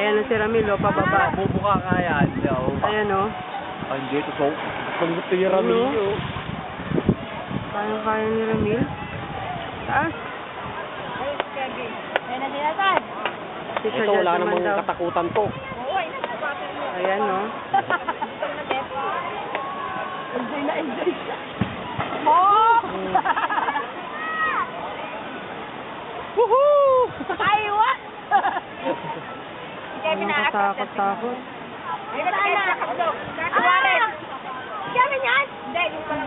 Ayan na si Ramil, o, pababa. Bubuka kaya. Ayan, o. Ay, hindi. Ito, panggusto yung Ramil Ano? yun. Kaya ni Ramil. Taas. Ayan na sila, Tan. Si Ito, wala namang katakutan to. Oo, ay nagpapater mo. Ayan, o. Enjoy na enjoy siya. Oh! Woohoo! Ay, what? Si Kevin na Nakatakot-takot. Ay, ka na nakakaplo. Kakawarin. Si Kevin yan? Hindi, yung pala.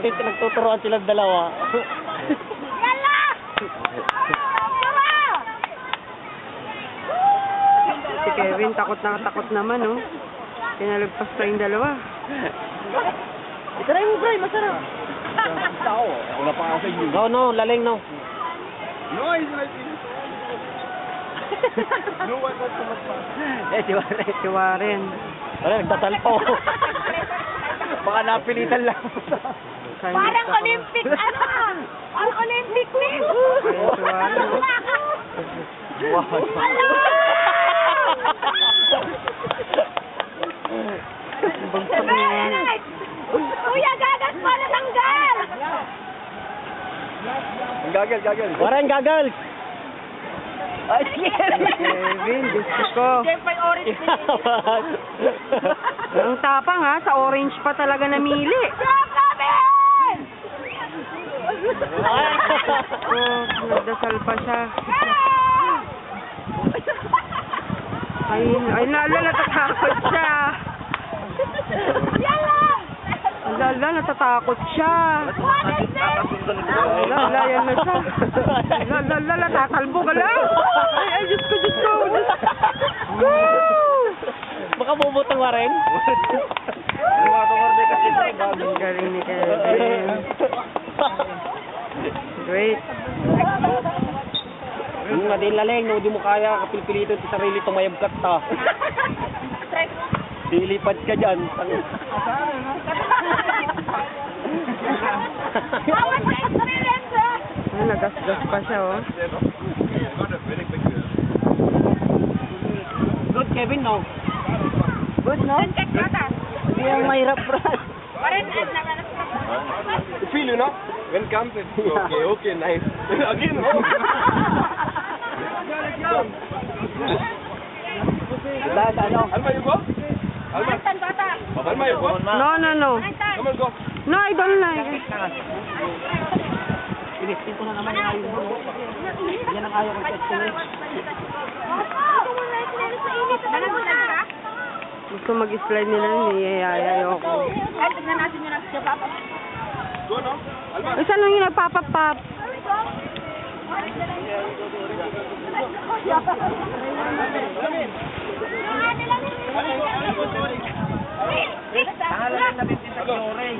Nagtuturoan silang dalawa. Yala! Si Kevin, takot na takot naman, o. Pinalagpas pa yung dalawa. Ito na yung Bray, masarap. Tao. Wala pa ako sa iyo. No, no, laling no. No, he's like this. No one wants to match. Si Warren. Si Warren. Wala, nagdasal po. Baka napilitan lang. Parang Olympic, ano? Parang Olympic team. Ayan si Warren, o. Hello! Bagsak na yan. Kuya, gagas pa natanggal! Gagal. Warren, gagal. Ay, Kevin, gusto ko. Siyempre, orange Ang tapang, ha. Sa orange pa talaga namili. Oh, nagdasal pa siya. Ay, natatakot siya. Natatakot siya. Yan na siya. Tatalbo ka lang. Ay, Diyos ko. Baka bubutang Warren. Ang galing ni Kevin. Great. Yung nga din laling, no, di mo kaya kapilpilito sa sarili tumayab ka ta. Dilipad ka dyan. Ay, nagasgas pa siya, oh. Good, Kevin, no? Good, no? Hindi yung mahirap, Brad. You feel, you know? When comes it. Okay, nice. Again, Alma, you go? Alma, you go? No. Come on, go. No, I don't like it. Pinistin ko na naman yung ayaw mo. Yan ang ayaw ko sa experience. Gusto mag-slide nila, niyayayayoko. Tignan natin yung nagsiyapapas. Go, no? Alma. Isa lang yung nagpapapap.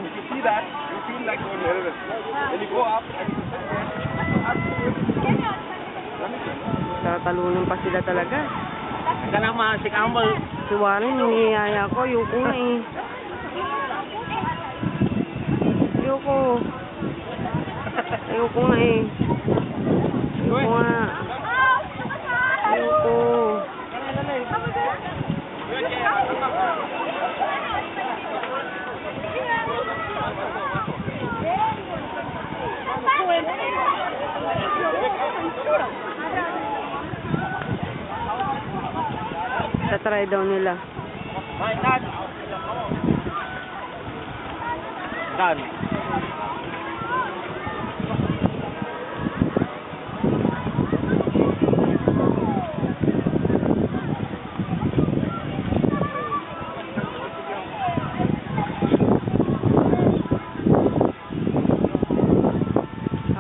You see that? You feel like you're nervous. Then you go up and Tatalunan pa sila talaga. Ka naman, si Kamal. Si Warren, niyayaya ko. Ayoko nga eh. Ayoko nga eh. Ayoko nga. Ayoko. Tatry daw nila. Dan.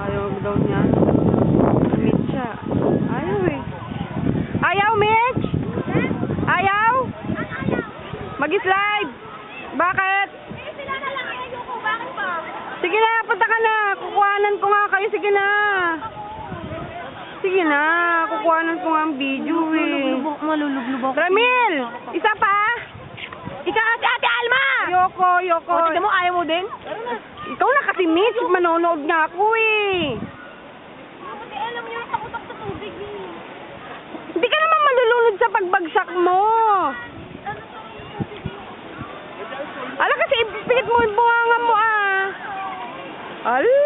Ayaw daw niya. Mitch siya. Ayaw eh. Ayaw, Mitch! Ayaw? Mag-slide! Bakit? Sila na lang, ayoko. Bakit pa? Sige na, punta ka na. Kukuhanan ko nga kayo. Sige na. Sige na. Kukuhanan ko nga ang video eh. Malulublob ako. Ramil! Isa pa? Ika kasi Ate Alma! Yoko. O, tignan mo, ayaw mo din? Ikaw na kasi, Mitch. Manonood nga ako eh. Kasi alam niyo, takot ako sa tubig eh. Hindi ka naman malulunod sa pagbagsak mo. Ala kasi, ipipikit mo yung bunganga mo ah. Ala.